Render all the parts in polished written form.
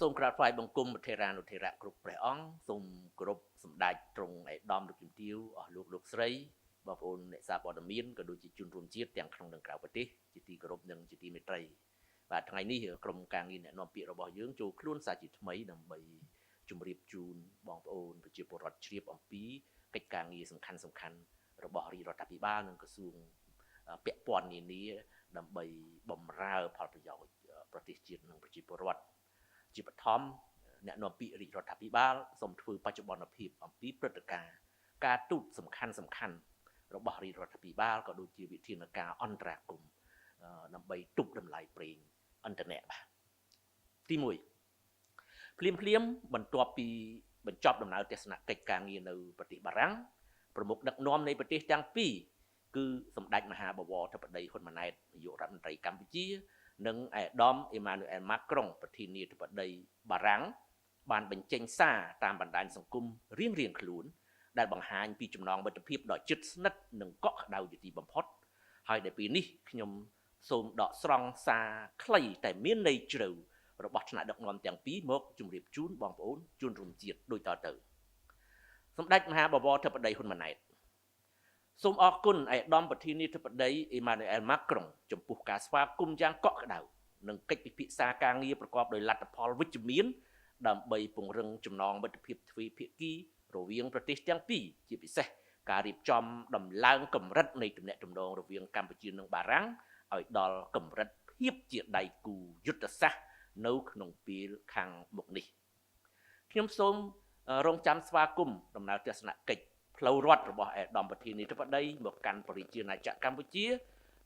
សូមក្រាបថ្វាយបង្គំព្រះថេរានុថេរៈគ្រប់ព្រះអង្គសូមគោរពសម្ដេចទ្រង់ឯកឧត្តមលោកជំទាវអស់លោកស្រីបងប្អូនអ្នកសារព័ត៌មានក៏ដូចជាជនរួមជាតិទាំងក្នុងនិងក្រៅប្រទេសជាទីគោរពនិងជាទីមេត្រីបាទថ្ងៃនេះក្រុមការងារអ្នកនាំពាក្យរបស់យើងចូលខ្លួនសាជាថ្មីដើម្បីជម្រាបជូនបងប្អូនប្រជាពលរដ្ឋជ្រាបអំពីកិច្ចការងារសំខាន់របស់រាជរដ្ឋាភិបាលនិងក្រសួងពាក់ព័ន្ធនានាដើម្បីបម្រើផលប្រយោជន៍ប្រទេសជាតិនិងប្រជាពលរដ្ឋជាបឋមអ្នកនាំពាក្យរាជរដ្ឋាភិបាលសូមធ្វើបច្ចុប្បន្នភាពអំពីព្រឹត្តិការណ៍ការទូតសំខាន់របស់រាជរដ្ឋាភិបាលក៏ដូចជាវិធានការអន្តរាគមន៍ដើម្បីទប់តម្លៃប្រេងឥន្ធនៈបាទទី1ភ្លាមបន្ទាប់ពីបញ្ចប់ដំណើរទស្សនកិច្ចការងារនៅប្រទេសបារាំងប្រមុខដឹកនាំនៃប្រទេសទាំងពីរគឺសម្ដេចមហាបវរធិបតីហ៊ុនម៉ាណែតនាយករដ្ឋមន្ត្រីកម្ពុជានិងឯកឧត្តមអេម៉ានូអែលម៉ាក្រុងប្រធានាធិបតីបារាំងបានបញ្ចេញសារតាមបណ្ដាញសង្គមរៀងខ្លួនដែលបង្ហាញពីចំណងមិត្តភាពដ៏ជិតស្និទ្ធនិងកក់ក្ដៅជាទីបំផុតហើយដែលពេលនេះខ្ញុំសូមដកស្រង់សារខ្លីតែមានន័យជ្រៅរបស់ថ្នាក់ដឹកនាំទាំងពីរមកជម្រាបជូនបងប្អូនជនរួមជាតិដូចតទៅសម្ដេចមហាបវរធិបតីហ៊ុនម៉ាណែតសូមអរគុណឯកឧត្តមប្រធានាធិបតីអេម៉ានូអែលម៉ាក្រុងចំពោះការស្វាគមន៍យ៉ាងកក់ក្ដៅនិងកិច្ចពិភាក្សាការងារប្រកបដោយលទ្ធផលវិជ្ជមានដើម្បីពង្រឹងចំណងមិត្តភាពទ្វេភាគីរវាងប្រទេសទាំងពីរជាពិសេសការរៀបចំដំឡើងកម្រិតនៃទំនាក់ទំនងរវាងកម្ពុជានិងបារាំងឲ្យដល់កម្រិតភាពជាដៃគូយុទ្ធសាស្ត្រនៅក្នុងពេលខាងមុខនេះខ្ញុំសូមរងចាំស្វាគមន៍ដំណើរទស្សនកិច្ចផ្លូវរដ្ឋរបស់ឯកឧត្តមប្រធានាធិបតីមកកាន់ប្រជាជាតិណាចក្រកម្ពុជា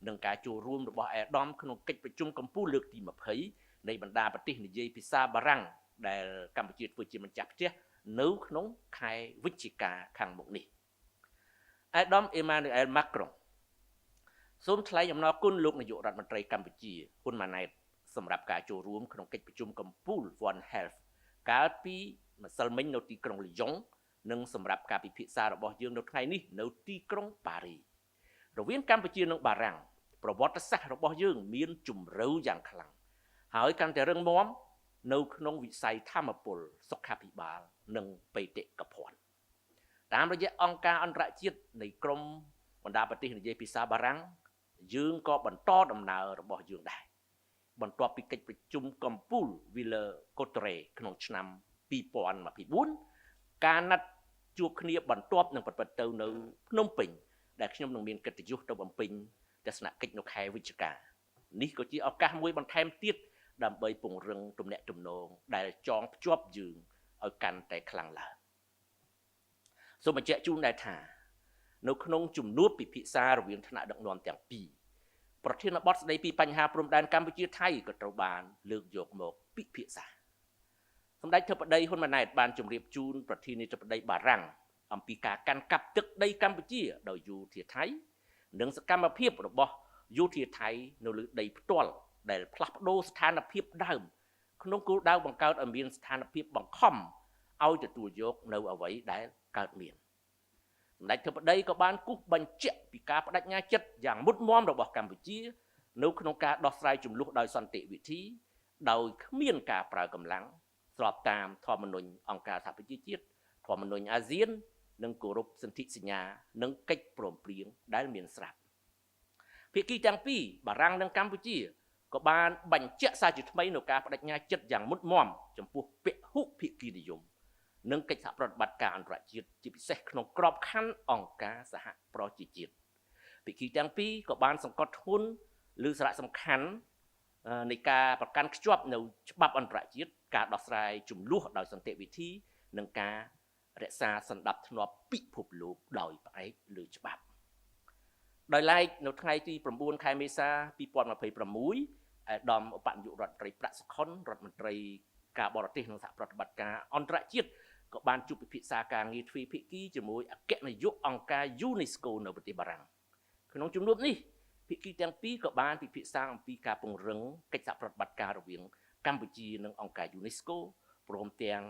និងការចូលរួមរបស់ឯកឧត្តមក្នុងកិច្ចប្រជុំកំពូលលើកទី20នៃបណ្ដាប្រទេសនិយាយភាសាបារាំងដែលកម្ពុជាធ្វើជាម្ចាស់ផ្ទះនៅក្នុងខែវិច្ឆិកាខាងមុខនេះឯកឧត្តមអេម៉ានូអែលម៉ាក្រុងសូមថ្លែងអំណរគុណលោកនាយករដ្ឋមន្ត្រីកម្ពុជាហ៊ុនម៉ាណែតសម្រាប់ការចូលរួមក្នុងកិច្ចប្រជុំកំពូល One Health កាលពីម្សិលមិញនៅទីក្រុងលីយ៉ុងនិងសម្រាប់ការពិភាក្សារបស់យើងនៅថ្ងៃនេះនៅទីក្រុងប៉ារីរវាងកម្ពុជានិងបារាំងប្រវត្តិសាស្ត្ររបស់យើងមានជម្រៅយ៉ាងខ្លាំងហើយកាន់តែរឹងមាំនៅក្នុងវិស័យធម្មពលសុខាភិបាលនិងបេតិកភណ្ឌតាមរយៈអង្គការអន្តរជាតិនៃក្រមបណ្ដាប្រទេសនិយាយភាសាបារាំងយើងក៏បន្តដំណើររបស់យើងដែរបន្ទាប់ពីកិច្ចប្រជុំកំពូល Villa Cotteret ក្នុងឆ្នាំ2024ការណាត់ជួបគ្នាបន្ទាប់នឹងប្រព្រឹត្តទៅនៅភ្នំពេញដែលខ្ញុំនឹងមានកិត្តិយសទៅបំពេញទស្សនកិច្ចនៅខែវិច្ឆិកានេះក៏ជាឱកាសមួយបន្ថែមទៀតដើម្បីពង្រឹងទំនាក់ទំនងដែលចងភ្ជាប់យើងឲ្យកាន់តែខ្លាំងឡើងសូមបញ្ជាក់ជូនដែរថានៅក្នុងជំនួបពិភាក្សារវាងថ្នាក់ដឹកនាំទាំងពីរប្រធានបទស្ដីពីបញ្ហាព្រំដែនកម្ពុជាថៃក៏ត្រូវបានលើកយកមកពិភាក្សាសម្ដេចធិបតីហ៊ុនម៉ាណែតបានជម្រាបជូនប្រធានាធិបតីបារាំងអំពីការកាន់កាប់ទឹកដីកម្ពុជាដោយយោធាថៃនិងសកម្មភាពរបស់យោធាថៃនៅលើដីផ្ទាល់ដែលផ្លាស់ប្ដូរស្ថានភាពដើមក្នុងគោលដៅបង្កើតឲ្យមានស្ថានភាពបង្ខំឲ្យទទួលយកនៅអ្វីដែលកើតមានសម្ដេចធិបតីក៏បានគូសបញ្ជាក់ពីការបដិញ្ញាចិត្តយ៉ាងមុតមមរបស់កម្ពុជានៅក្នុងការដោះស្រាយជម្លោះដោយសន្តិវិធីដោយគ្មានការប្រើកម្លាំងស្របតាមធម្មនុញ្ញអង្គការសហប្រជាជាតិធម្មនុញ្ញអាស៊ាននិងគោរពសន្ធិសញ្ញានិងកិច្ចព្រមព្រៀងដែលមានស្រាប់ភាគីទាំងពីរបារាំងនិងកម្ពុជាក៏បានបញ្ជាក់សារជាថ្មីនៅការបដិញ្ញាចិត្តយ៉ាងមុតមមចំពោះពហុភាគីនិយមនិងកិច្ចសហប្រតិបត្តិការអន្តរជាតិជាពិសេសក្នុងក្របខ័ណ្ឌអង្គការសហប្រជាជាតិភាគីទាំងពីរក៏បានសង្កត់ធ្ងន់លើសារៈសំខាន់នៃការប្រកាន់ខ្ជាប់នៅច្បាប់អន្តរជាតិការដោះស្រាយជម្លោះដោយសន្តិវិធីនិងការរក្សាសណ្ដាប់ធ្នាប់ពិភពលោកដោយផ្អែកលើច្បាប់ដោយឡែកនៅថ្ងៃទី9ខែមេសា2026ឯកឧត្តមឧបនាយករដ្ឋមន្ត្រីប្រាក់សុខុនរដ្ឋមន្ត្រីការបរទេសនិងសហប្រតិបត្តិការអន្តរជាតិក៏បានជួបពិភាក្សាការងារទ្វេភាគីជាមួយអគ្គនាយកអង្គការ UNESCO នៅប្រទេសបារាំងក្នុងជំនួបនេះភាគីទាំងពីរក៏បានពិភាក្សាអំពីការពង្រឹងកិច្ចសហប្រតិបត្តិការរវាងកម្ពុជានិងអង្គការ UNESCO ព្រមទាំង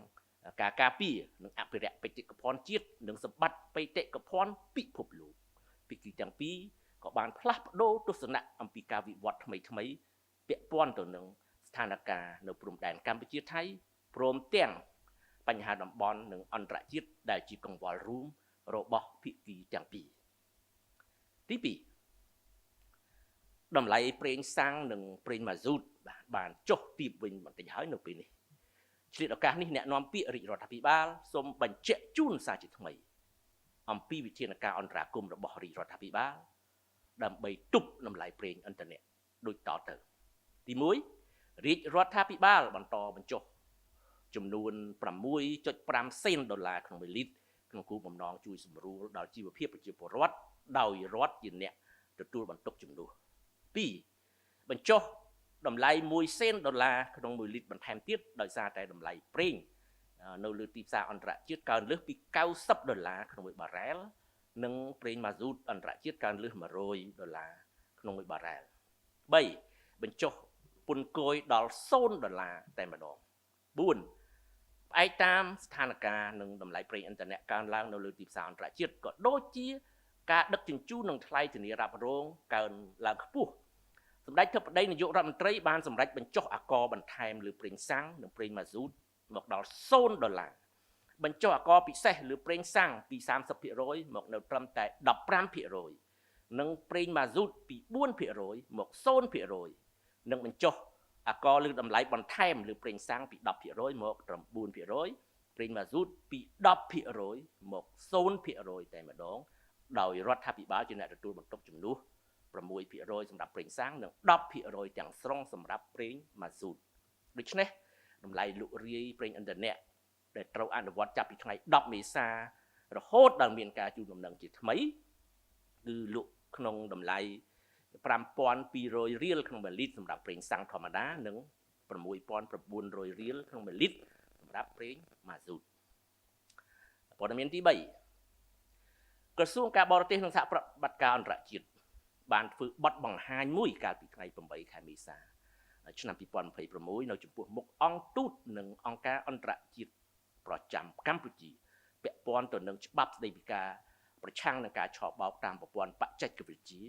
ការការពារនិងអភិរក្សបេតិកភណ្ឌជាតិនិងសម្បត្តិបេតិកភណ្ឌពិភពលោកភាគីទាំងពីរក៏បានផ្លាស់ប្ដូរទស្សនៈអំពីការវិវត្តថ្មីពាក់ព័ន្ធទៅនឹងស្ថានភាពនៅព្រំដែនកម្ពុជាថៃ ព្រមទាំងបញ្ហាតំបន់និងអន្តរជាតិដែលជាកង្វល់រួមរបស់ភាគីទាំងពីរទី2តម្លៃប្រេងសាំងនិងប្រេងម៉ាស៊ូតបានចុះទាបវិញបន្តិចហើយនៅពេលនេះឆ្លៀតឱកាសនេះអ្នកនាំពាក្យរាជរដ្ឋាភិបាលសូមបញ្ជាក់ជូនសារជាថ្មីអំពីវិធានការអន្តរាគមន៍របស់រាជរដ្ឋាភិបាលដើម្បីទប់តម្លៃប្រេងឥន្ធនៈដូចតទៅទី1រាជរដ្ឋាភិបាលបន្តបញ្ចុះចំនួន 6.5 សេនដុល្លារក្នុង1លីត្រក្នុងគោលបំណងជួយសម្រួលដល់ជីវភាពប្រជាពលរដ្ឋដោយរដ្ឋជាអ្នកទទួលបន្ទុកជំនួស2បញ្ចុះតម្លៃ1សេនដុល្លារក្នុង1លីត្របន្ថែមទៀតដោយសារតែតម្លៃប្រេងនៅលើទីផ្សារអន្តរជាតិកើនលើសពី$90ក្នុង1បារ៉ែលនិងប្រេងម៉ាស៊ូតអន្តរជាតិកើនលើស$100ក្នុង1បារ៉ែល3បញ្ចុះពន្ធគយដល់$0តែម្ដង4ផ្អែកតាមស្ថានភាពនិងតម្លៃប្រេងឥន្ធនៈកើនឡើងនៅលើទីផ្សារអន្តរជាតិក៏ដូចជាការដឹកជញ្ជូននិងថ្លៃធានារ៉ាប់រងកើនឡើងខ្ពស់សម្ដេចធិបតីនាយករដ្ឋមន្ត្រីបានសម្រេចបញ្ចុះអាករបន្ថែមលើប្រេងសាំងនិងប្រេងម៉ាស៊ូតមកដល់$0បញ្ចុះអាករពិសេសលើប្រេងសាំងពី 30% មកនៅត្រឹមតែ 15% និងប្រេងម៉ាស៊ូតពី 4% មក 0% និងបញ្ចុះអាករលើតម្លៃបន្ថែមលើប្រេងសាំងពី 10% មកត្រឹម 4% ប្រេងម៉ាស៊ូតពី 10% មក 0% តែម្ដងដោយរដ្ឋាភិបាលជាអ្នកទទួលបន្ទុកជំនួស 6% សម្រាប់ប្រេងសាំងនិង 10% ទាំងស្រុងសម្រាប់ប្រេងម៉ាស៊ូតដូច្នេះតម្លៃលក់រាយប្រេងឥន្ធនៈដែលត្រូវអនុវត្តចាប់ពីថ្ងៃ10មេសារហូតដល់មានការជូនដំណឹងជាថ្មីគឺលក់ក្នុងតម្លៃ 5,200 រៀលក្នុង1លីត្រសម្រាប់ប្រេងសាំងធម្មតានិង 6,900 រៀលក្នុង1លីត្រសម្រាប់ប្រេងម៉ាស៊ូតព័ត៌មានទី3ក្រសួងការបរទេសនិងសហប្រតិបត្តិការអន្តរជាតិបានធ្វើបទបង្ហាញមួយកាលពីថ្ងៃ8ខែមេសាឆ្នាំ2026នៅចំពោះមុខអង្គទូតនិងអង្គការអន្តរជាតិប្រចាំកម្ពុជាពាក់ព័ន្ធទៅនឹងច្បាប់ស្តីពីការប្រឆាំងនឹងការឆបោកតាមប្រព័ន្ធបច្ចេកវិទ្យា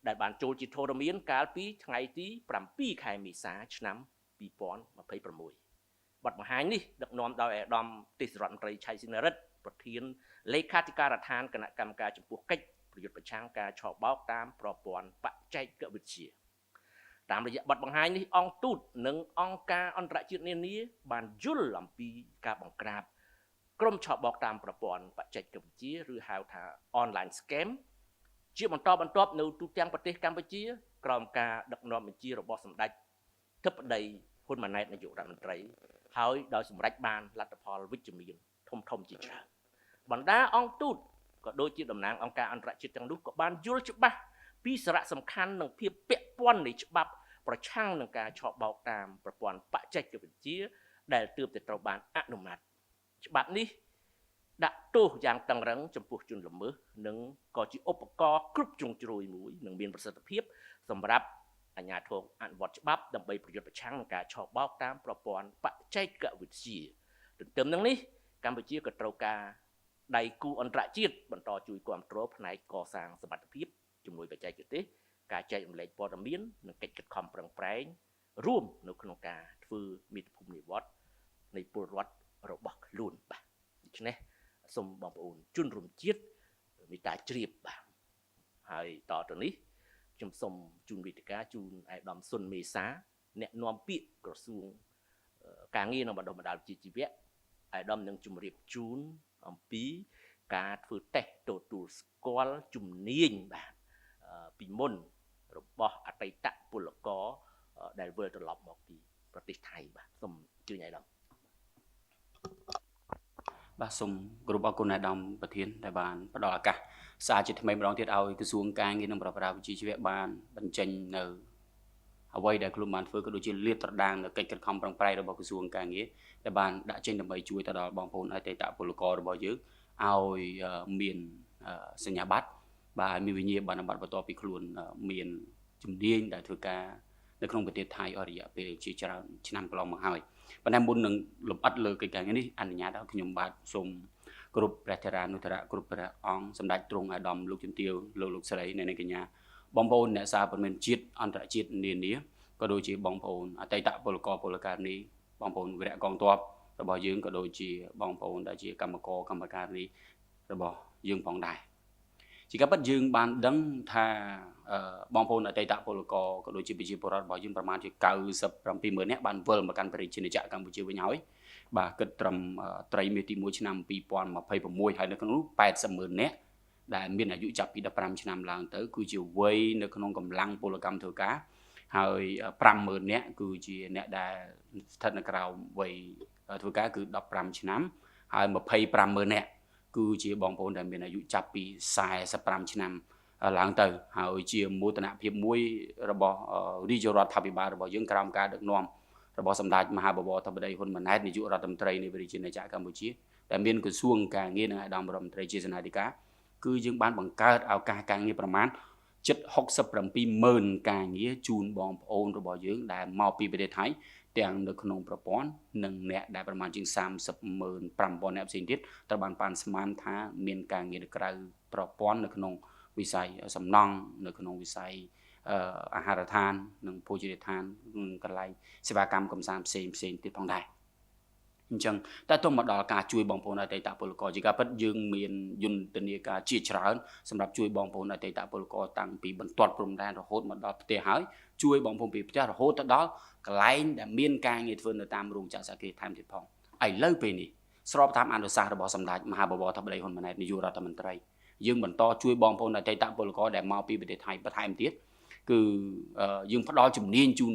ដែលបានចូលជាធរមានកាលពីថ្ងៃទី7ខែមេសាឆ្នាំ2026បទបង្ហាញនេះដឹកនាំដោយអាដាមទេសរដ្ឋមន្ត្រីឆៃស៊ីណារិតប្រធានលេខាធិការដ្ឋានគណៈកម្មការចំពោះកិច្ចប្រយុទ្ធប្រឆាំងការឆបោកតាមប្រព័ន្ធបច្ចេកវិទ្យាតាមរយៈបទបង្ហាញនេះអង្គទូតនិងអង្គការអន្តរជាតិនានាបានយល់អំពីការបង្ក្រាបក្រុមឆបោកតាមប្រព័ន្ធបច្ចេកវិទ្យាឬហៅថា online scam ជាបន្តបន្ទាប់នៅទូទាំងប្រទេសកម្ពុជាក្រោមការដឹកនាំបញ្ជារបស់សម្ដេចធិបតីហ៊ុនម៉ាណែតនាយករដ្ឋមន្ត្រីហើយដោយសម្រេចបានលទ្ធផលវិជ្ជមានធំជាច្រើនបណ្ដាអង្គទូតក៏ដូចជាតំណាងអង្គការអន្តរជាតិទាំងនោះក៏បានយល់ច្បាស់ពីសារៈសំខាន់និងភាពពាក់ព័ន្ធនៃច្បាប់ប្រឆាំងនឹងការឆបោកតាមប្រព័ន្ធបច្ចេកវិទ្យាដែលទើបតែត្រូវបានអនុម័តច្បាប់នេះដាក់ទោសយ៉ាងតឹងរ៉ឹងចំពោះជនល្មើសនិងក៏ជាឧបករណ៍គ្រប់ជ្រុងជ្រោយមួយនិងមានប្រសិទ្ធភាពសម្រាប់អាជ្ញាធរអនុវត្តច្បាប់ដើម្បីប្រយុទ្ធប្រឆាំងនឹងការឆបោកតាមប្រព័ន្ធបច្ចេកវិទ្យាទន្ទឹមនឹងនេះកម្ពុជាក៏ត្រូវការដៃគូអន្តរជាតិបន្តជួយគាំទ្រផ្នែកកសាងសមត្ថភាពជំនួយបច្ចេកទេសការចែករំលែកព័ត៌មាននិងកិច្ចខិតខំប្រឹងប្រែងរួមនៅក្នុងការធ្វើមាតុភូមិនិវត្តន៍នៃពលរដ្ឋរបស់ខ្លួនបាទដូច្នេះសូមបងប្អូនជនរួមជាតិមេត្តាជ្រាបបាទហើយតទៅនេះខ្ញុំសូមជូនវេទិកាជូនអាយដាមស៊ុនមេសាអ្នកនាំពាក្យក្រសួងការងារនិងបណ្ដុះបណ្ដាលវិជ្ជាជីវៈអាយដាមនឹងជម្រាបជូនអំពីការធ្វើតេស្តទទួលស្គាល់ជំនាញបាទពីមុនរបស់អតីតពលករដែលវិលត្រឡប់មកពីប្រទេសថៃបាទសូមជឿញអាយដាមបាទសូមគោរពអរគុណអាយដាមប្រធានដែលបានផ្ដល់ឱកាសសារជាថ្មីម្ដងទៀតឲ្យក្រសួងការងារនិងប្រព័ន្ធវិជ្ជាជីវៈបានបញ្ចេញនៅអ្វីដែលខ្លួនបានធ្វើក៏ដូចជាលាតត្រដាងនៅកិច្ចខិតខំប្រឹងប្រែងរបស់ក្រសួងការងារដែលបានដាក់ចេញដើម្បីជួយទៅដល់បងប្អូនអតីតពលកររបស់យើងឲ្យមានសញ្ញាបត្របាទមានវិញ្ញាបនបត្របន្ទាប់ពីខ្លួនមានជំនាញដែលធ្វើការនៅក្នុងប្រទេសថៃអស់រយៈពេលជាច្រើនឆ្នាំកន្លងមកហើយប៉ុន្តែមុននឹងលម្អិតលើកិច្ចការងារនេះអនុញ្ញាតឲ្យខ្ញុំបាទសូមគោរពព្រះធរានុធរៈគ្រប់ព្រះអង្គសម្ដេចទ្រង់អាដាមលោកជំទាវលោកស្រីអ្នកនាងកញ្ញាបងប្អូនអ្នកសារព័ត៌មានជាតិអន្តរជាតិនានាក៏ដូចជាបងប្អូនអតីតពលករពលករនេះ បងប្អូនវិរៈកងទ័ពរបស់យើងក៏ដូចជាបងប្អូនដែលជាកម្មករកម្មការិនីរបស់យើងផងដែរជាការពិតយើងបានដឹងថាបងប្អូនអតីតពលករក៏ដូចជាប្រជាពលរដ្ឋរបស់យើងប្រមាណជា970000នាក់បានវិលមកកាន់ប្រជាជាតិកម្ពុជាវិញហើយបាទគិតត្រឹមត្រីមាសទី1ឆ្នាំ2026ហើយនៅក្នុងនោះ80000នាក់ដែលមានអាយុចាប់ពី15ឆ្នាំឡើងទៅគឺជាវ័យនៅក្នុងកម្លាំងពលកម្មធ្វើការហើយ50000នាក់គឺជាអ្នកដែលស្ថិតនៅក្រៅវ័យធ្វើការគឺ15ឆ្នាំហើយ250,000នាក់គឺជាបងប្អូនដែលមានអាយុចាប់ពី45ឆ្នាំឡើងទៅហើយជាមោទនភាពមួយរបស់រាជរដ្ឋាភិបាលរបស់យើងក្រោមការដឹកនាំរបស់សម្ដេចមហាបវរធិបតីហ៊ុនម៉ាណែតនាយករដ្ឋមន្ត្រីនៃប្រជាជាតិកម្ពុជាដែលមានក្រសួងការងារនិងអាដាមរដ្ឋមន្ត្រីជាសេនាធិការគឺយើងបានបង្កើតឱកាសការងារប្រមាណជិត670,000ការងារជូនបងប្អូនរបស់យើងដែលមកពីប្រទេសថៃទាំងនៅក្នុងប្រព័ន្ធនិងអ្នកដែលប្រមាណជាង305,000អ្នកផ្សេងទៀតត្រូវបានប៉ាន់ស្មានថាមានការងារនៅក្រៅប្រព័ន្ធនៅក្នុងវិស័យសំណង់នៅក្នុងវិស័យអាហារដ្ឋាននិងភោជនីយដ្ឋានកន្លែងសេវាកម្មកំសាន្តផ្សេងទៀតផងដែរអញ្ចឹងតែទៅមកដល់ការជួយបងប្អូនអតីតពលករជាការពិតយើងមានយន្តនាការជាច្រើនសម្រាប់ជួយបងប្អូនអតីតពលករតាំងពីបន្ទាត់ព្រំដែនរហូតមកដល់ផ្ទះហើយជួយបងប្អូនពីផ្ទះរហូតទៅដល់កន្លែងដែលមានការងារធ្វើនៅតាមរោងចក្រសហគ្រាសថែមទៀតផងឥឡូវពេលនេះស្របតាមអនុសាសន៍របស់សម្ដេចមហាបវរធិបតីហ៊ុនម៉ាណែតនាយករដ្ឋមន្ត្រីយើងបន្តជួយបងប្អូនអតីតពលករដែលមកពីប្រទេសថៃបន្ថែមទៀតគឺយើងផ្ដល់ជំនាញជូន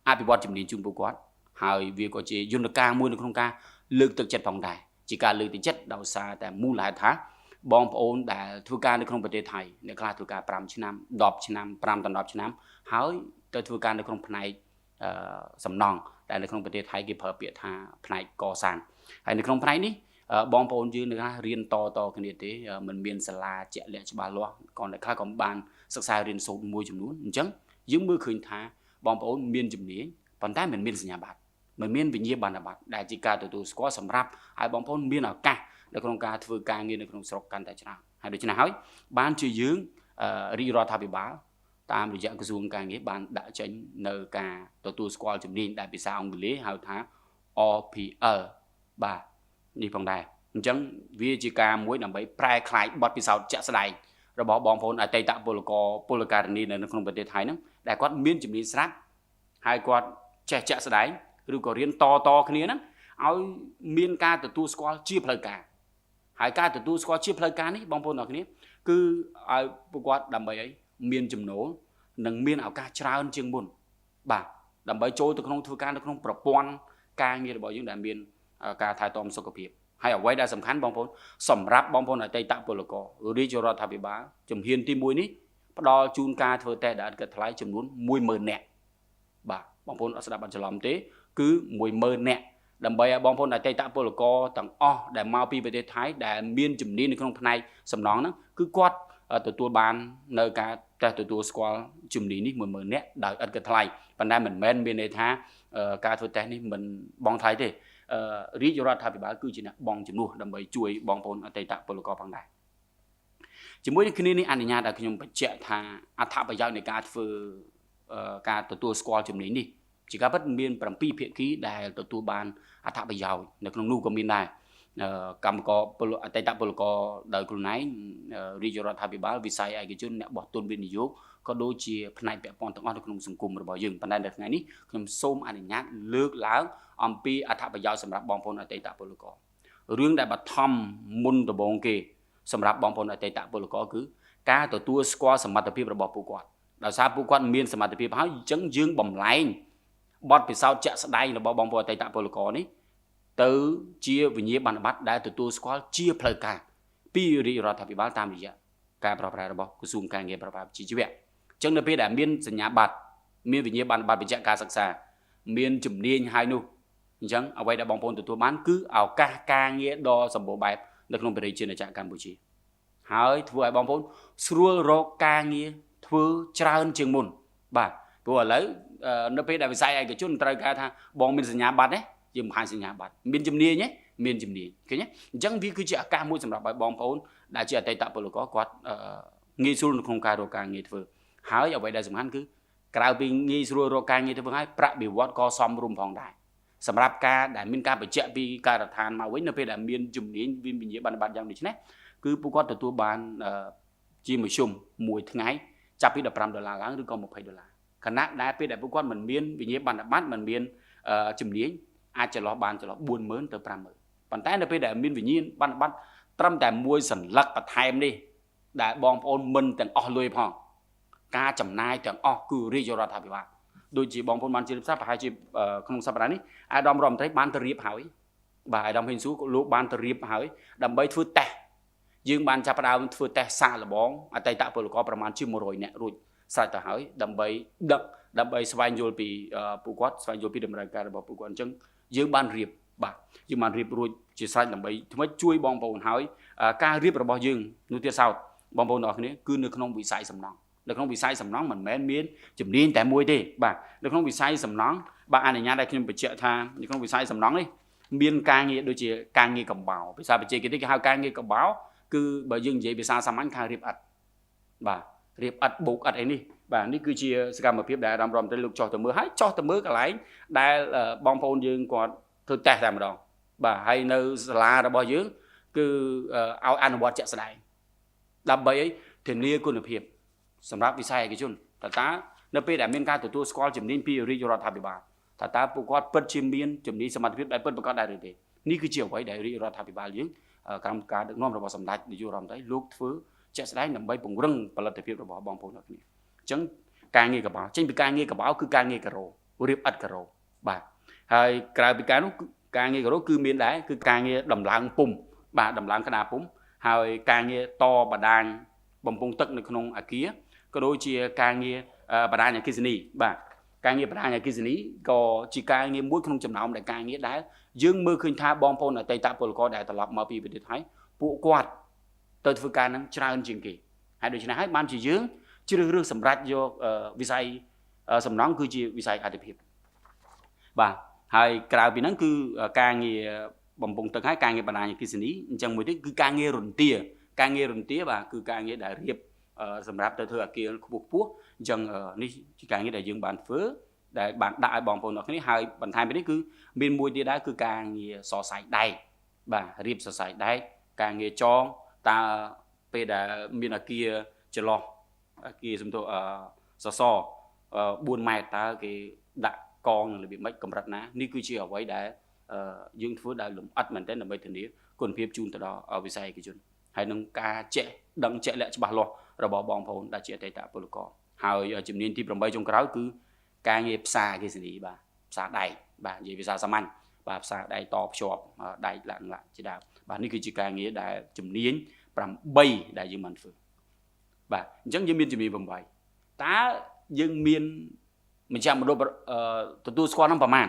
អភិវឌ្ឍជំនាញជូនពួកគាត់ហើយវាក៏ជាយន្តការមួយនៅក្នុងការលើកទឹកចិត្តផងដែរជាការលើកទឹកចិត្តដោយសារតែមូលហេតុថាបងប្អូនដែលធ្វើការនៅក្នុងប្រទេសថៃអ្នកខ្លះធ្វើការ5ឆ្នាំ10ឆ្នាំ5ដល់10ឆ្នាំហើយទៅធ្វើការនៅក្នុងផ្នែកសំណង់ដែលនៅក្នុងប្រទេសថៃគេប្រើពាក្យថាផ្នែកកសាងហើយនៅក្នុងផ្នែកនេះបងប្អូនយើងនៅថារៀនតគ្នាទេមិនមានសាលាជាក់លាក់ច្បាស់លាស់cònអ្នកខ្លះក៏បានសិក្សារៀនសូត្រមួយចំនួនអញ្ចឹងយើងមើលឃើញថាបងប្អូនមានជំនាញប៉ុន្តែមិនមានសញ្ញាបត្រមិនមានវិញ្ញាបនបត្រដែលជាការទទួលស្គាល់សម្រាប់ឲ្យបងប្អូនមានឱកាសនៅក្នុងការធ្វើការងារនៅក្នុងស្រុកកាន់តែច្រើនហើយដូច្នេះហើយបានជាយើងរាជរដ្ឋាភិបាលតាមរយៈក្រសួងការងារបានដាក់ចេញនៅការទទួលស្គាល់ជំនាញដែលភាសាអង់គ្លេសហៅថា RPL បាទនេះផងដែរអញ្ចឹងវាជាការមួយដើម្បីប្រែក្លាយបទពិសោធន៍ជាក់ស្ដែងរបស់បងប្អូនអតីតពលករពលការិនីនៅក្នុងប្រទេសថៃហ្នឹងដែលគាត់មានជំនាញស្រាប់ហើយគាត់ចេះជាក់ស្ដែងឬក៏រៀនតគ្នាហ្នឹងឲ្យមានការទទួលស្គាល់ជាផ្លូវការហើយការទទួលស្គាល់ជាផ្លូវការនេះបងប្អូនអរគ្នាគឺឲ្យពួកគាត់ដើម្បីអីមានចំណូលនិងមានឱកាសច្រើនជាងមុនបាទដើម្បីចូលទៅក្នុងធ្វើការនៅក្នុងប្រព័ន្ធការងាររបស់យើងដែលមានការថែទាំសុខភាពហើយអ្វីដែលសំខាន់បងប្អូនសម្រាប់បងប្អូនអតីតពលកររាជរដ្ឋាភិបាលជំហានទី1នេះផ្ដល់ជូនការធ្វើតេស្តដែលគិតថ្លៃចំនួន10000នាក់បាទបងប្អូនអត់ស្ដាប់អត់ច្រឡំទេគឺ10000នាក់ដើម្បីឲ្យបងប្អូនអតីតពលករទាំងអស់ដែលមកពីប្រទេសថៃដែលមានជំនាញនៅក្នុងផ្នែកសំណង់ហ្នឹងគឺគាត់ទទួលបាននៅការតេស្តទទួលស្គាល់ជំនាញនេះ10000នាក់ដោយឥតគិតថ្លៃប៉ុន្តែមិនមែនមានន័យថាការធ្វើតេស្តនេះមិនបងថ្លៃទេរាជរដ្ឋាភិបាលគឺជាអ្នកបងជំនួសដើម្បីជួយបងប្អូនអតីតពលករផងដែរជាមួយនឹងគ្នានេះអនុញ្ញាតឲ្យខ្ញុំបញ្ជាក់ថាអត្ថប្រយោជន៍នៃការធ្វើការទទួលស្គាល់ជំនាញនេះជាការពិតមាន7ភាគីដែលទទួលបានអត្ថប្រយោជន៍នៅក្នុងនោះក៏មានដែរកម្មករអតីតពលករដោយខ្លួនឯងរាជរដ្ឋាភិបាលវិស័យឯកជនអ្នកបោះទុនវិនិយោគក៏ដូចជាផ្នែកពាក់ព័ន្ធទាំងអស់នៅក្នុងសង្គមរបស់យើងប៉ុន្តែនៅថ្ងៃនេះខ្ញុំសូមអនុញ្ញាតលើកឡើងអំពីអត្ថប្រយោជន៍សម្រាប់បងប្អូនអតីតពលកររឿងដែលបឋមមុនដំបូងគេសម្រាប់បងប្អូនអតីតពលករគឺការទទួលស្គាល់សមត្ថភាពរបស់ពួកគាត់ដោយសារពួកគាត់មានសមត្ថភាពហើយអញ្ចឹងយើងបំលែងបទពិសោធន៍ជាក់ស្ដែងរបស់បងប្អូនអតីតពលករនេះទៅជាវិញ្ញាបនបត្រដែលទទួលស្គាល់ជាផ្លូវការពីរាជរដ្ឋាភិបាលតាមរយៈការប្រប្រាស់របស់ក្រសួងការងារប្រប្រាស់វិជ្ជាជីវៈអញ្ចឹងនៅពេលដែលមានសញ្ញាបត្រមានវិញ្ញាបនបត្របញ្ជាក់ការសិក្សាមានជំនាញហើយនោះអញ្ចឹងអ្វីដែលបងប្អូនទទួលបានគឺឱកាសការងារដ៏សម្បូរបែបនៅក្នុងប្រជាជាតិកម្ពុជាហើយធ្វើឲ្យបងប្អូនស្រួលរកការងារធ្វើច្រើនជាងមុនបាទព្រោះឥឡូវនៅពេលដែលវិស័យឯកជនត្រូវការថាបងមានសញ្ញាបត្រទេយើងបង្ហាញសញ្ញាបត្រមានជំនាញទេមានជំនាញឃើញទេអញ្ចឹងវាគឺជាឱកាសមួយសម្រាប់ឲ្យបងប្អូនដែលជាអតីតពលករគាត់ងាយស្រួលនៅក្នុងការរកការងារធ្វើហើយអ្វីដែលសំខាន់គឺក្រៅពីងាយស្រួលរកការងារធ្វើហើយប្រាក់បៀវត្សក៏សមរម្យផងដែរ សម្រាប់ការដែលមានការបញ្ជាក់ពីការដ្ឋានមកវិញនៅពេលដែលមានជំនាញវិញ្ញាបនបត្រយ៉ាងដូចនេះគឺពួកគាត់ទទួលបានជាមធ្យមមួយថ្ងៃចាប់ពី$15ឡើងឬក៏$20ខណៈដែលពេលដែលពួកគាត់មិនមានវិញ្ញាបនបត្រមិនមានជំនាញអាចចន្លោះបានចន្លោះ$40,000ទៅ$50,000ប៉ុន្តែនៅពេលដែលមានវិញ្ញាបនបត្រត្រឹមតែមួយសន្លឹកបន្ថែមនេះដែលបងប្អូនមិនទាំងអស់លុយផងការចំណាយទាំងអស់គឺរាជរដ្ឋាភិបាលដូចជាបងប្អូនបានជម្រាបថាប្រហែលជាក្នុងសប្តាហ៍នេះអាយដាមរដ្ឋមន្ត្រីបានទៅរៀបហើយបាទអាយដាមហ៊ុនស៊ូលោកបានទៅរៀបហើយដើម្បីធ្វើតេស្តយើងបានចាប់ផ្ដើមធ្វើតេស្តសាកល្បងអតីតពលករប្រមាណជា100នាក់រួចស្រេចទៅហើយដើម្បីស្វែងយល់ពីពួកគាត់ស្វែងយល់ពីដំណើរការរបស់ពួកគាត់អញ្ចឹងយើងបានរៀបបាទយើងបានរៀបរួចជាស្រេចដើម្បីធ្វើជួយបងប្អូនហើយការរៀបរបស់យើងនោះទៀតសោតបងប្អូនទាំងអស់គ្នាគឺនៅក្នុងវិស័យសំណង់នៅក្នុងវិស័យសំណង់មិនមែនមានជំនាញតែមួយទេបាទនៅក្នុងវិស័យសំណង់បាទអនុញ្ញាតឲ្យខ្ញុំបញ្ជាក់ថានៅក្នុងវិស័យសំណង់នេះមានការងារដូចជាការងារកំបោរភាសាបច្ចេកទេសគេហៅការងារកំបោរគឺបើយើងនិយាយភាសាសាមញ្ញថារៀបឥដ្ឋបាទរៀបឥដ្ឋបូកឥដ្ឋអីនេះបាទនេះគឺជាសកម្មភាពដែលអាដាមរដ្ឋមន្ត្រីលោកចោះទៅមើលហើយកន្លែងដែលបងប្អូនយើងគាត់ធ្វើតេស្តតែម្ដងបាទហើយនៅសាលារបស់យើងគឺឲ្យអនុវត្តជាក់ស្ដែងដើម្បីធានាគុណភាពសម្រាប់វិស័យឯកជនតើនៅពេលដែលមានការទទួលស្គាល់ជំនាញពីរាជរដ្ឋាភិបាលតើពួកគាត់ពិតជាមានជំនាញសមត្ថភាពដែលពិតប្រាកដដែរឬទេនេះគឺជាអ្វីដែលរាជរដ្ឋាភិបាលយើងកម្មការដឹកនាំរបស់សម្ដេចនាយករដ្ឋមន្ត្រីលោកធ្វើជាក់ស្ដែងដើម្បីពង្រឹងផលិតភាពរបស់បងប្អូនទាំងគ្នាអញ្ចឹងការងារកបោចេញពីការងារកបោគឺការងារការ៉ូរៀបឥដ្ឋការ៉ូបាទហើយក្រៅពីការនោះការងារការ៉ូគឺមានដែរគឺការងារដំឡើងពុម្ពបាទដំឡើងក្តារពុម្ពហើយការងារបដាញបំពង់ទឹកនៅក្នុងអាគារក៏ដូចជាការងារបដាញអគ្គិសនីបាទការងារបដាញអគ្គិសនីក៏ជាការងារមួយក្នុងចំណោមដែលការងារដែលយើងមើលឃើញថាបងប្អូនអតីតពលករដែលត្រឡប់មកពីប្រទេសថៃពួកគាត់ទៅធ្វើការនឹងច្រើនជាងគេហើយដូច្នេះហើយបានជាយើងជ្រើសរើសសម្រាប់យកវិស័យសំណង់គឺជាវិស័យអាទិភាពបាទហើយក្រៅពីហ្នឹងគឺការងារបំពង់ទឹកហើយការងារបដាញអគ្គិសនីអញ្ចឹងមួយទៀតគឺការងាររន្ទាបាទគឺការងារដែលរៀបសម្រាប់ទៅធ្វើអគារខ្ពស់អញ្ចឹងនេះជាការងារដែលយើងបានធ្វើដែលបានដាក់ឲ្យបងប្អូនទាំងគ្នាហើយបន្ថែមពីនេះគឺមានមួយទៀតដែរគឺការងារសរសៃដែកបាទរៀបសរសៃដែកការងារចងតើពេលដែលមានអគារចន្លោះអគារសំទោសសរ4ម៉ែត្រតើគេដាក់កងនឹងរបៀបម៉េចកម្រិតណានេះគឺជាអ្វីដែលយើងធ្វើដែលលំអិតមែនទែនដើម្បីធានាគុណភាពជូនទៅដល់វិស័យឯកជនហើយនឹងការដឹងជាក់លាក់ច្បាស់លាស់របស់បងប្អូនដែលជាអតីតពលករហើយជំនាញទី8ចុងក្រោយគឺការងារផ្សារអគ្គិសនីបាទផ្សារដែកបាទនិយាយភាសាសាមញ្ញបាទផ្សារដែកតភ្ជាប់ដែកឡាក់ជាដើមបាទនេះគឺជាការងារដែលជំនាញ8ដែលយើងបានធ្វើបាទអញ្ចឹងយើងមានជំនាញ8តើយើងមានមជ្ឈមណ្ឌលទទួលស្គាល់នឹងប្រមាណ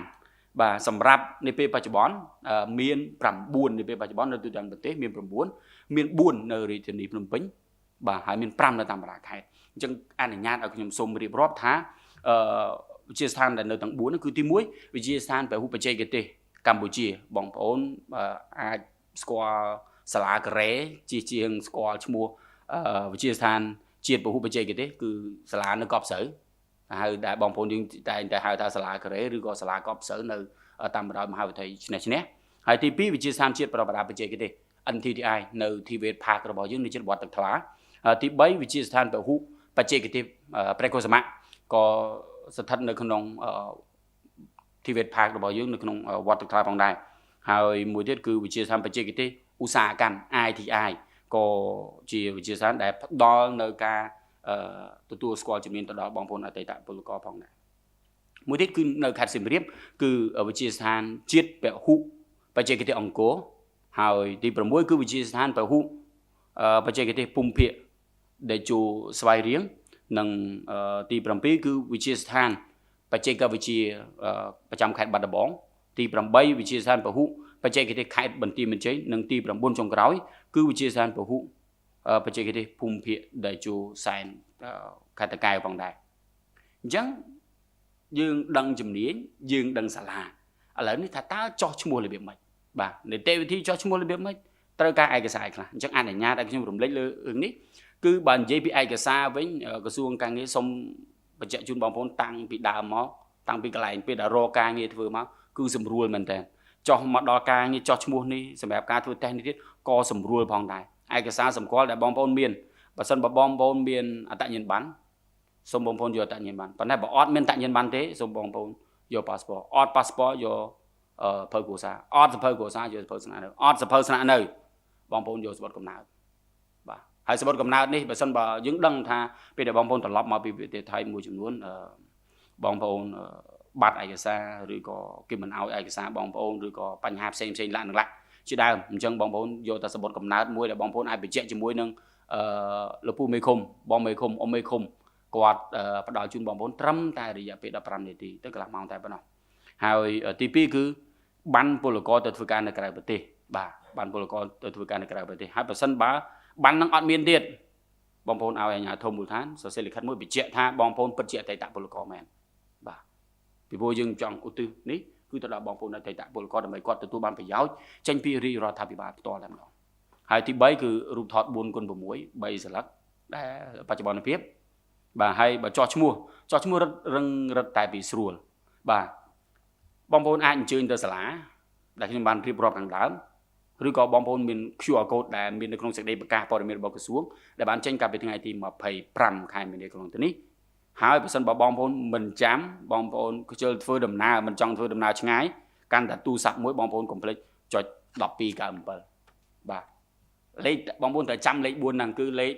បាទសម្រាប់នៅពេលបច្ចុប្បន្នមាន9នៅពេលបច្ចុប្បន្ននៅទូទាំងប្រទេសមាន9មាន4នៅរាជធានីភ្នំពេញបាទហើយមាន5នៅតាមបណ្ដាខេត្តអញ្ចឹងអនុញ្ញាតឲ្យខ្ញុំសូមរៀបរាប់ថាវិទ្យាស្ថានដែលនៅទាំង4នោះគឺទី1វិទ្យាស្ថានពហុបច្ចេកទេសកម្ពុជាបងប្អូនអាចស្គាល់សាលាការ៉េជាងស្គាល់ឈ្មោះវិទ្យាស្ថានជាតិពហុបច្ចេកទេសគឺសាលានៅកប់ស្រូវហៅដែលបងប្អូនយើងតែងតែហៅថាសាលាការ៉េឬក៏សាលាកប់ស្រូវនៅតាមបណ្ដោយមហាវិទ្យាល័យឈ្នះហើយទី2វិទ្យាស្ថានជាតិប្រវត្តិបច្ចេកទេស NTTI នៅ TVET Park របស់យើងនៅជិតវត្តទឹកថ្លាទី3វិទ្យាស្ថានពហុបច្ចេកទេសព្រះកុសមៈក៏ស្ថិតនៅក្នុងTVET Park របស់យើងនៅក្នុងវត្តទឹកថ្លាផងដែរហើយមួយទៀតគឺវិទ្យាស្ថានបច្ចេកទេសឧស្សាហកម្ម ITI ក៏ជាវិទ្យាស្ថានដែលផ្ដល់នៅការទទួលស្គាល់ជំនាញទៅដល់បងប្អូនអតីតពលករផងដែរមួយទៀតគឺនៅខេត្តសៀមរាបគឺវិទ្យាស្ថានជាតិពហុបច្ចេកទេសអង្គរហើយទី6គឺវិទ្យាស្ថានពហុបច្ចេកទេសភូមិភាគដែលជួស្វាយរៀងនិងទី7គឺវិទ្យាស្ថានបច្ចេកវិទ្យាប្រចាំខេត្តបាត់ដំបងទី8វិទ្យាស្ថានពហុបច្ចេកទេសខេត្តបន្ទាយមានជ័យនិងទី9ចុងក្រោយគឺវិទ្យាស្ថានពហុបច្ចេកទេសភូមិភាគដែលជួសែនខេត្តតាកែវផងដែរអញ្ចឹងយើងដឹងជំនាញយើងដឹងសាលាឥឡូវនេះថាតើចោះឈ្មោះរបៀបម៉េចបាទនីតិវិធីចោះឈ្មោះរបៀបម៉េចត្រូវការឯកសារខ្លះអញ្ចឹងអនុញ្ញាតឲ្យខ្ញុំរំលេចលើរឿងនេះគឺបើនិយាយពីឯកសារវិញក្រសួងការងារសូមបញ្ជាក់ជូនបងប្អូនតាំងពីដើមមកតាំងពីកន្លែងពេលដែលរកការងារធ្វើមក គឺសម្រួលមែនតើចោះមកដល់ការងារចោះឈ្មោះនេះសម្រាប់ការធ្វើតេស្តនេះទៀតក៏សម្រួលផងដែរឯកសារសម្គាល់ដែលបងប្អូនមានបើសិនបើបងប្អូនមានអត្តញ្ញាណប័ណ្ណសូមបងប្អូនយកអត្តញ្ញាណប័ណ្ណប៉ុន្តែបើអត់មានអត្តញ្ញាណប័ណ្ណទេសូមបងប្អូនយក passport អត់ passport យកភៅគ្រួសារអត់សភៅគ្រួសារយកសភៅស្នាក់នៅអត់សភៅស្នាក់នៅបងប្អូនយកសម្បត្តិកំណើតបាទហើយសម្បត្តិកំណើតនេះបើសិនបើយើងដឹងថាពេលដែលបងប្អូនត្រឡប់មកពីប្រទេសថៃមួយចំនួនបងប្អូនបាត់ឯកសារឬក៏គេមិនឲ្យឯកសារបងប្អូនឬក៏បញ្ហាផ្សេងលក្ខណៈជាដើមអញ្ចឹងបងប្អូនយកតែសម្បត្តិកំណើតមួយដែលបងប្អូនអាចបញ្ជាក់ជាមួយនឹងលោកពូមេឃុំបងមេឃុំអ៊ំមេឃុំគាត់ផ្ដល់ជូនបងប្អូនត្រឹមតែរយៈពេល15នាទីទៅកន្លះម៉ោងតែប៉ុណ្ណោះហើយទី2គឺបានពលករទៅធ្វើការនៅក្រៅប្រទេសបាទបានពលករទៅធ្វើការនៅក្រៅប្រទេសហើយបើសិនបើបាននឹងអត់មានទៀតបងប្អូនឲ្យអាជ្ញាធរមូលដ្ឋានសរសេរលិខិតមួយបញ្ជាក់ថាបងប្អូនពិតជាអតីតពលករមែនបាទពីព្រោះយើងចង់ឧទ្ទិសនេះគឺទៅដល់បងប្អូនអតីតពលករដើម្បីគាត់ទទួលបានប្រយោជន៍ចេញពីរាជរដ្ឋាភិបាលផ្ទាល់តែម្ដងហើយទី3គឺរូបថត 4x6 3សន្លឹកដែលបច្ចុប្បន្នភាពបាទហើយបើចោះឈ្មោះរឹតតែពីស្រួលបាទបងប្អូនអាចអញ្ជើញទៅសាលាដែលខ្ញុំបានរៀបរាប់ខាងដើមឬក៏បងប្អូនមាន QR code ដែលមាននៅក្នុងសេចក្តីប្រកាសព័ត៌មានរបស់ក្រសួងដែលបានចេញកាលពីថ្ងៃទី25ខែមីនាក្នុងទីនេះហើយបើសិនបើបងប្អូនមិនចាំបងប្អូនខ្ជិលធ្វើដំណើរមិនចង់ធ្វើដំណើរឆ្ងាយកាន់តែទូរស័ព្ទមួយបងប្អូនកុំភ្លេចចុច1297បាទលេខបងប្អូនត្រូវចាំលេខ4ហ្នឹងគឺលេខ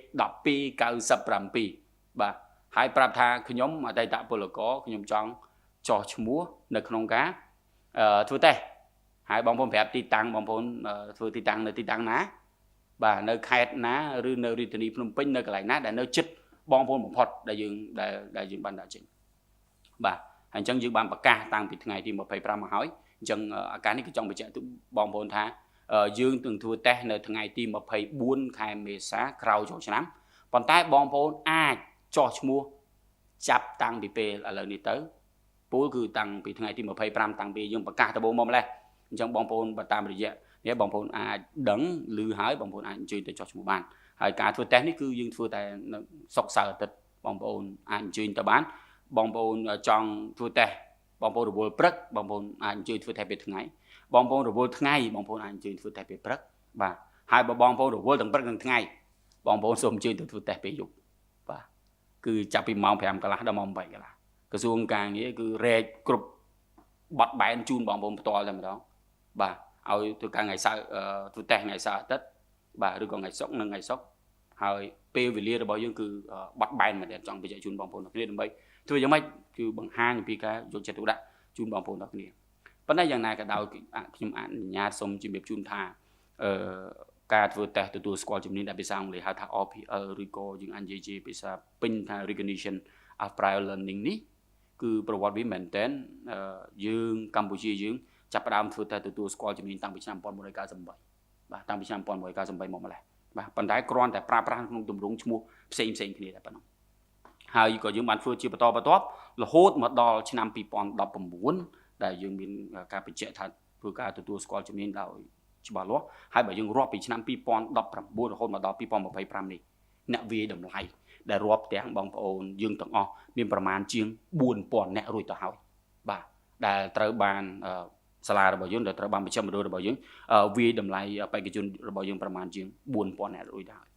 1297បាទហើយប្រាប់ថាខ្ញុំអតីតពលករខ្ញុំចង់ចោះឈ្មោះនៅក្នុងការធ្វើតេស្តហើយបងប្អូនប្រាប់ទីតាំងបងប្អូនធ្វើទីតាំងនៅទីតាំងណាបាទនៅខេត្តណាឬនៅរាជធានីភ្នំពេញនៅកន្លែងណាដែលនៅជិតបងប្អូនបំផុតដែលយើងបានដាក់ចេញបាទហើយអញ្ចឹងយើងបានប្រកាសតាំងពីថ្ងៃទី25មកហើយអញ្ចឹងអាការនេះគឺចង់បញ្ជាក់ទៅបងប្អូនថាយើងនឹងធ្វើតេស្តនៅថ្ងៃទី24ខែមេសាក្រោយចូលឆ្នាំប៉ុន្តែបងប្អូនអាចចោះឈ្មោះចាប់តាំងពីពេលឥឡូវនេះទៅពូលគឺតាំងពីថ្ងៃទី25តាំងពីយើងប្រកាសដំបូងមកម្លេះអញ្ចឹងបងប្អូនបើតាមរយៈនេះបងប្អូនអាចដឹងឮហើយបងប្អូនអាចអញ្ជើញទៅចោះឈ្មោះបានហើយការធ្វើតេស្តនេះគឺយើងធ្វើតែនៅសុក្រសៅរ៍អាទិត្យបងប្អូនអាចអញ្ជើញទៅបានបងប្អូនចង់ធ្វើតេស្តបងប្អូនរវល់ព្រឹកបងប្អូនអាចអញ្ជើញធ្វើតេស្តពេលថ្ងៃបងប្អូនរវល់ថ្ងៃបងប្អូនអាចអញ្ជើញធ្វើតេស្តពេលព្រឹកបាទហើយបើបងប្អូនរវល់ទាំងព្រឹកទាំងថ្ងៃបងប្អូនសូមអញ្ជើញទៅធ្វើតេស្តពេលយប់បាទគឺចាប់ពីម៉ោង5កន្លះដល់ម៉ោង8កន្លះក្រសួងការងារគឺរែកគ្រប់បត់បែនជូនបងប្អូនផ្ទាល់តែម្ដងបាទឲ្យធ្វើការថ្ងៃសៅរ៍ធ្វើតេស្តថ្ងៃសៅរ៍អាទិត្យបាទឬក៏ថ្ងៃសុក្រនិងថ្ងៃសុក្រហើយពេលវេលារបស់យើងគឺបត់បែនមែនទេចង់បញ្ជាក់ជូនបងប្អូនទាំងគ្នាដើម្បីធ្វើយ៉ាងម៉េចគឺបង្ហាញអំពីការយកចិត្តទុកដាក់ជូនបងប្អូនទាំងគ្នាប៉ុន្តែយ៉ាងណាក៏ដោយខ្ញុំអនុញ្ញាតសូមជម្រាបជូនថាការធ្វើតេស្តទទួលស្គាល់ជំនាញដែលភាសាអង់គ្លេសហៅថា RPL ឬក៏យើងអាចនិយាយជាភាសាពេញថា Recognition of Prior Learning នេះគឺប្រវត្តិវាមែនតើយើងកម្ពុជាយើងចាប់ផ្ដើមធ្វើតេស្តទទួលស្គាល់ជំនាញតាំងពីឆ្នាំ1998បាទតាំងពីឆ្នាំ1998មកម្លេះបាទប៉ុន្តែគ្រាន់តែប្រើប្រាស់ក្នុងទម្រង់ឈ្មោះផ្សេងគ្នាតែប៉ុណ្ណោះហើយក៏យើងបានធ្វើជាបន្តបន្ទាប់រហូតមកដល់ឆ្នាំ2019ដែលយើងមានការបញ្ជាក់ថាធ្វើការទទួលស្គាល់ជំនាញដោយច្បាស់លាស់ហើយបើយើងរាប់ពីឆ្នាំ2019រហូតមកដល់2025នេះអ្នកវាយតម្លៃដែលរាប់ទាំងបងប្អូនយើងទាំងអស់មានប្រមាណជាង 4000 អ្នករួចទៅហើយបាទដែលត្រូវបានសាលារបស់យើងដែលត្រូវបានមជ្ឈមណ្ឌលរបស់យើងវាយតម្លៃបេក្ខជនរបស់យើងប្រមាណជាង 4000 អ្នករួចទៅហើយ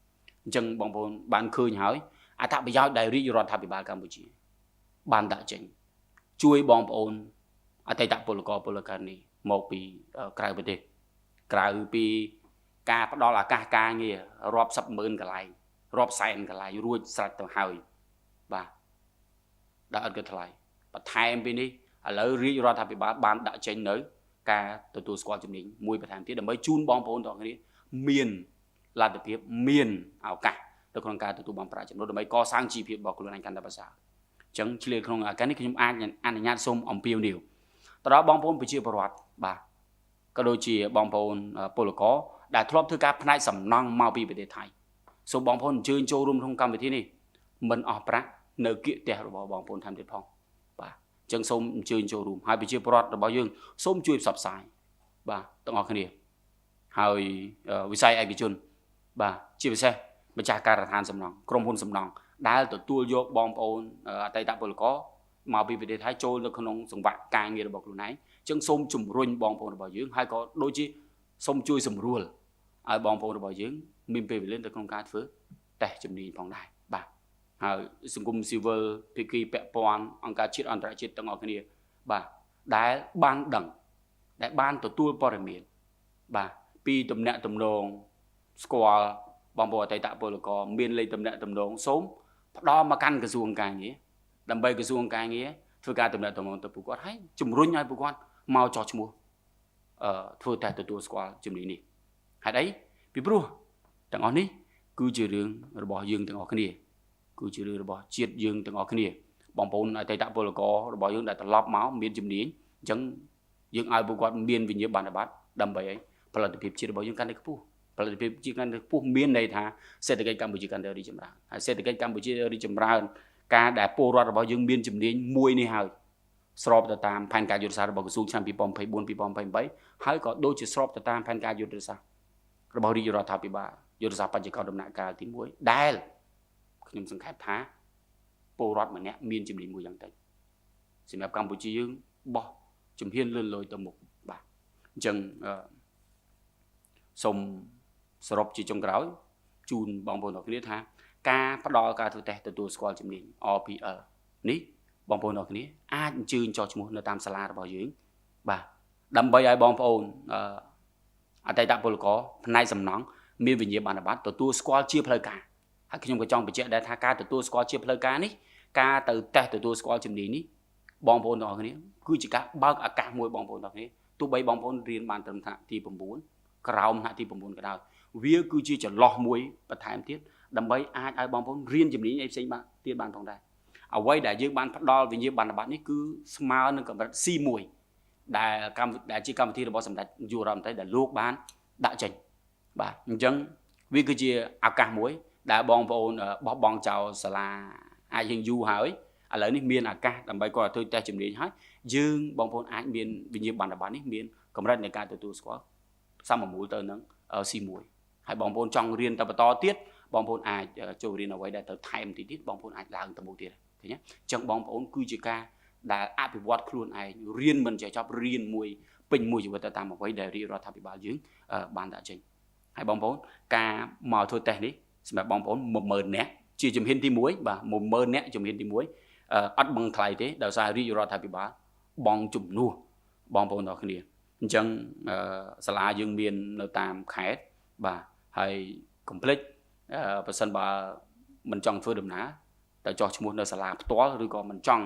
អញ្ចឹងបងប្អូនបានឃើញហើយអត្ថប្រយោជន៍ដែលរាជរដ្ឋាភិបាលកម្ពុជាបានដាក់ចេញជួយបងប្អូនអតីតពលករពលករនេះមកពីក្រៅប្រទេសក្រៅពីការផ្ដល់ឱកាសការងាររាប់សិបម៉ឺនកន្លែងរាប់សែនកន្លែងរួចស្រេចទៅហើយបាទដែលអត់គិតថ្លៃបន្ថែមពីនេះឥឡូវរាជរដ្ឋាភិបាលបានដាក់ចេញនៅការទទួលស្គាល់ជំនាញមួយបន្ថែមទៀតដើម្បីជូនបងប្អូនទាំងគ្នាមានលទ្ធភាពមានឱកាសនៅក្នុងការទទួលបានប្រាក់ចំណូលដើម្បីកសាងជីវភាពរបស់ខ្លួនឯងកាន់តែប្រសើរអញ្ចឹងឆ្លៀតក្នុងឱកាសនេះខ្ញុំអាចអនុញ្ញាតសូមអំពាវនាវទៅដល់បងប្អូនប្រជាពលរដ្ឋបាទក៏ដូចជាបងប្អូនពលករដែលធ្លាប់ធ្វើការផ្នែកសំណង់មកពីប្រទេសថៃសូមបងប្អូនអញ្ជើញចូលរួមក្នុងកម្មវិធីនេះមិនអស់ប្រាក់នៅគៀកផ្ទះរបស់បងប្អូនថែមទៀតផងបាទអញ្ចឹងសូមអញ្ជើញចូលរួមហើយប្រជាពលរដ្ឋរបស់យើងសូមជួយផ្សព្វផ្សាយបាទទាំងអស់គ្នាហើយវិស័យឯកជនបាទជាពិសេសម្ចាស់ការដ្ឋានសំណង់ក្រុមហ៊ុនសំណង់ដែលទទួលយកបងប្អូនអតីតពលករមកពីប្រទេសថៃចូលនៅក្នុងសង្វាក់ការងាររបស់ខ្លួនឯង ចឹងសូមជំរុញបងប្អូនរបស់យើងហើយក៏ដូចជាសូមជួយសម្រួលឲ្យបងប្អូនរបស់យើងមានពេលវេលាទៅក្នុងការធ្វើតេស្តជំនាញផងដែរបាទហើយសង្គមស៊ីវិលភាគីពាក់ព័ន្ធអង្គការជាតិអន្តរជាតិទាំងអស់គ្នាបាទដែលបានដឹងដែលបានទទួលព័ត៌មានបាទពីតំណែងតំណងស្គាល់បងប្អូនអតីតពលករមានលេខតំណែងតំណងសូមផ្ដល់មកកាន់ក្រសួងការងារដើម្បីក្រសួងការងារធ្វើការតំណែងតំណងទៅពួកគាត់ហើយជំរុញឲ្យពួកគាត់មកចោះឈ្មោះធ្វើតែទទួលស្គាល់ជំនាញនេះហេតុអីពីព្រោះទាំងអស់នេះគឺជារឿងរបស់យើងទាំងអស់គ្នាគឺជារឿងរបស់ជាតិយើងទាំងអស់គ្នាបងប្អូនអតីតពលកររបស់យើងដែលត្រឡប់មកមានជំនាញអញ្ចឹងយើងឲ្យពួកគាត់មានវិញ្ញាបនបត្រដើម្បីឲ្យផលិតភាពជាតិរបស់យើងកាន់តែខ្ពស់ផលិតភាពជាតិកាន់តែខ្ពស់មានន័យថាសេដ្ឋកិច្ចកម្ពុជាកាន់តែរីកចម្រើនហើយសេដ្ឋកិច្ចកម្ពុជារីកចម្រើនការដែលពលរដ្ឋរបស់យើងមានជំនាញមួយនេះហើយស្របទៅតាមផែនការយុទ្ធសាស្ត្ររបស់ក្រសួងឆ្នាំ2024-2028ហើយក៏ដូចជាស្របទៅតាមផែនការយុទ្ធសាស្ត្ររបស់រាជរដ្ឋាភិបាលយុទ្ធសាស្ត្របច្ចុប្បន្នដំណាក់កាលទី1ដែលខ្ញុំសង្ខេបថាពលរដ្ឋម្នាក់មានជំនាញមួយយ៉ាងតិចសម្រាប់កម្ពុជាយើងបោះជំហានលឿនលយទៅមុខបាទអញ្ចឹងសូមសរុបជាចុងក្រោយជូនបងប្អូនទាំងគ្នាថាការផ្ដល់ការធ្វើតេស្តទទួលស្គាល់ជំនាញ RPL នេះបងប្អូនទាំងគ្នាអាចអញ្ជើញចុះឈ្មោះនៅតាមសាលារបស់យើងបាទដើម្បីឲ្យបងប្អូនអតីតពលករផ្នែកសំណង់មានវិញ្ញាបនបត្រទទួលស្គាល់ជាផ្លូវការហើយខ្ញុំក៏ចង់បញ្ជាក់ដែរថាការទទួលស្គាល់ជាផ្លូវការនេះការទៅតេស្តទទួលស្គាល់ជំនាញនេះបងប្អូនទាំងអស់គ្នាគឺជាការបើកឱកាសមួយបងប្អូនទាំងគ្នាទោះបីបងប្អូនរៀនបានត្រឹមថ្នាក់ទី9ក្រោមថ្នាក់ទី9ក៏ដោយវាគឺជាចន្លោះមួយបន្ថែមទៀតដើម្បីអាចឲ្យបងប្អូនរៀនជំនាញអីផ្សេងបានទៀតបានផងដែរអ្វីដែលយើងបានផ្ដល់វិញ្ញាបនបត្រនេះគឺស្មើនឹងកម្រិត C1 ដែលជាកម្មវិធីរបស់សម្ដេចនាយករដ្ឋមន្ត្រីដែលលោកបានដាក់ចេញបាទអញ្ចឹងវាគឺជាឱកាសមួយដែលបងប្អូនបោះបង់ចោលសាលាអាចយើងយូរហើយឥឡូវនេះមានឱកាសដើម្បីគាត់ធ្វើតេស្តជំនាញហើយយើងបងប្អូនអាចមានវិញ្ញាបនបត្រនេះមានកម្រិតនៃការទទួលស្គាល់សមមូលទៅនឹង C1 ហើយបងប្អូនចង់រៀនទៅបន្តទៀតបងប្អូនអាចចូលរៀនអ្វីដែលទៅថែមទៀតបងប្អូនអាចឡើងទៅមុខទៀតឃើញទេអញ្ចឹងបងប្អូនគឺជាការដែលអភិវឌ្ឍខ្លួនឯងរៀនមិនចេះចប់រៀនមួយពេញមួយជីវិតទៅតាមអ្វីដែលរាជរដ្ឋាភិបាលយើងបានដាក់ចេញហើយបងប្អូនការមកធ្វើតេស្តនេះសម្រាប់បងប្អូន 10000 នាក់ជាជំហានទី1បាទ 10000 នាក់ជំហានទី1អត់បង់ថ្លៃទេដោយសាររាជរដ្ឋាភិបាលបង់ជំនួសបងប្អូនទាំងគ្នាអញ្ចឹងសាលាយើងមាននៅតាមខេត្តបាទហើយកុំភ្លេចបើសិនបើមិនចង់ធ្វើដំណើរទៅចោះឈ្មោះនៅសាលាផ្ទាល់ឬក៏មិនចង់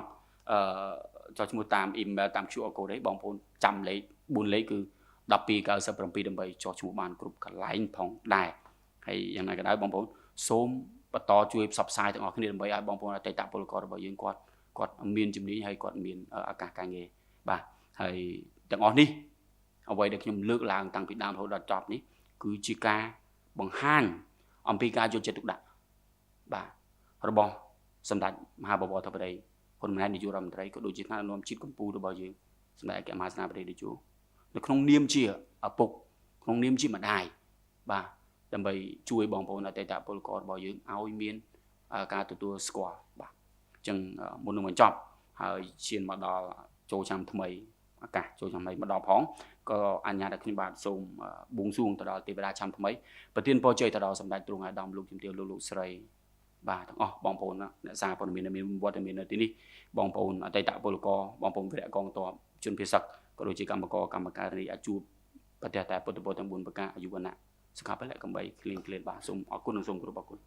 ចោះឈ្មោះតាមអ៊ីមែលតាម QR code ទេបងប្អូនចាំលេខ4លេខគឺ1297ដើម្បីចោះឈ្មោះបានគ្រប់កន្លែងផងដែរហើយយ៉ាងណាក៏ដោយបងប្អូនសូមបន្តជួយផ្សព្វផ្សាយទាំងអស់គ្នាដើម្បីឲ្យបងប្អូនអតីតពលកររបស់យើងគាត់មានជំនាញហើយគាត់មានឱកាសការងារបាទហើយទាំងអស់នេះអ្វីដែលខ្ញុំលើកឡើងតាំងពីដើមរហូតដល់ចប់នេះគឺជាការបង្ហាញអំពីការយកចិត្តទុកដាក់បាទរបស់សម្ដេចមហាបវរធិបតីហ៊ុនម៉ាណែតនាយករដ្ឋមន្ត្រីក៏ដូចជាថ្នាក់ដឹកនាំជាតិកម្ពុជារបស់យើងសម្ដេចអគ្គមហាសេនាបតីតេជោនៅក្នុងនាមជាឪពុកក្នុងនាមជាម្ដាយបាទដើម្បីជួយបងប្អូនអតីតពលកររបស់យើងឲ្យមានការទទួលស្គាល់បាទអញ្ចឹងមុននឹងបញ្ចប់ហើយឈានមកដល់ចូលឆ្នាំថ្មីឱកាសចូលឆ្នាំថ្មីមកដល់ផងក៏អញ្ញាតខ្ញុំបាទសូមបួងសួងទៅដល់ទេវតាឆ្នាំថ្មីប្រទានពរជ័យទៅដល់សម្ដេចទ្រង់អាដាមលោកជំទាវលោកស្រីបាទទាំងអស់បងប្អូនអ្នកសារព័ត៌មានមានវត្តមាននៅទីនេះបងប្អូនអតីតពលករបងប្អូនវីរៈកងទ័ពជនភេសកក៏ដូចជាកម្មករកម្មការិនីអាជួបប្រទេសតែពុទ្ធពរទាំង4ប្រការអាយុវណ្ណៈសុខភាពលក្ខកំបីគ្លៀងគ្លៀនបាទសូមអរគុណនិងសូមគោរពអរគុណ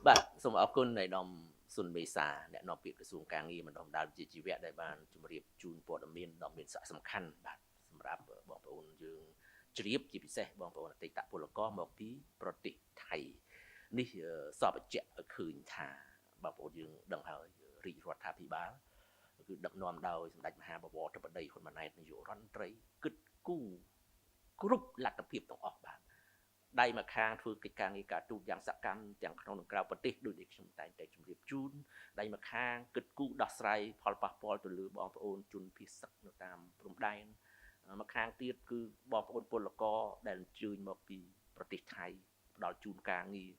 បាទសូមអរគុណឯកឧត្តមសុនមេសាអ្នកនាំពាក្យក្រសួងការងារបណ្ដុំដាលវិជ្ជាជីវៈដែលបានជម្រាបជូនព័ត៌មានដ៏មានសារៈសំខាន់បាទសម្រាប់បងប្អូនយើងជ្រាបជាពិសេសបងប្អូនអតីតពលករមកពីប្រទេសថៃនេះសពបញ្ជាក់ឲ្យឃើញថាបងប្អូនយើងដឹងហើយរាជរដ្ឋាភិបាលគឺដឹកនាំដោយសម្ដេចមហាបវរធិបតីហ៊ុនម៉ាណែតនាយករដ្ឋមន្ត្រីគិតគូរគ្រប់លទ្ធភាពទាំងអស់បាទដៃមកខាងធ្វើកិច្ចការងារការទូតយ៉ាងសកម្មទាំងក្នុងនិងក្រៅប្រទេសដោយដែលខ្ញុំតែងតែជម្រាបជូនដៃមកខាងគិតគូរដោះស្រាយផលប៉ះពាល់ទៅលើបងប្អូនជនភៀសកនៅតាមព្រំដែនមកខាងទៀតគឺបងប្អូនពលករដែលអញ្ជើញមកពីប្រទេសថៃផ្ដល់ជូនការងារ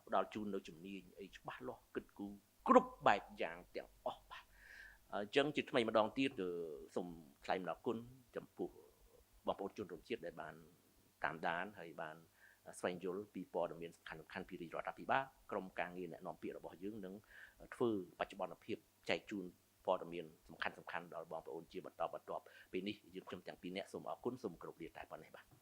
ផ្ដល់ជូននៅជំនាញអីច្បាស់លាស់គិតគូរគ្រប់បែបយ៉ាងទាំងអស់បាទ ចឹងជាថ្មីម្ដងទៀតសូមថ្លែងអំណរគុណចំពោះបងប្អូនជនរួមជាតិដែលបានតាមដានហើយបានស្វែងយល់ពីព័ត៌មានសំខាន់ៗពីរាជរដ្ឋាភិបាលក្រុមការងារអ្នកនាំពាក្យរបស់យើងនឹងធ្វើបច្ចុប្បន្នភាពចែកជូនព័ត៌មានសំខាន់ៗដល់បងប្អូនជាបន្តបន្ទាប់ពេលនេះយើងខ្ញុំទាំងពីរនាក់សូមអរគុណសូមគោរពលាតែប៉ុណ្ណេះបាទ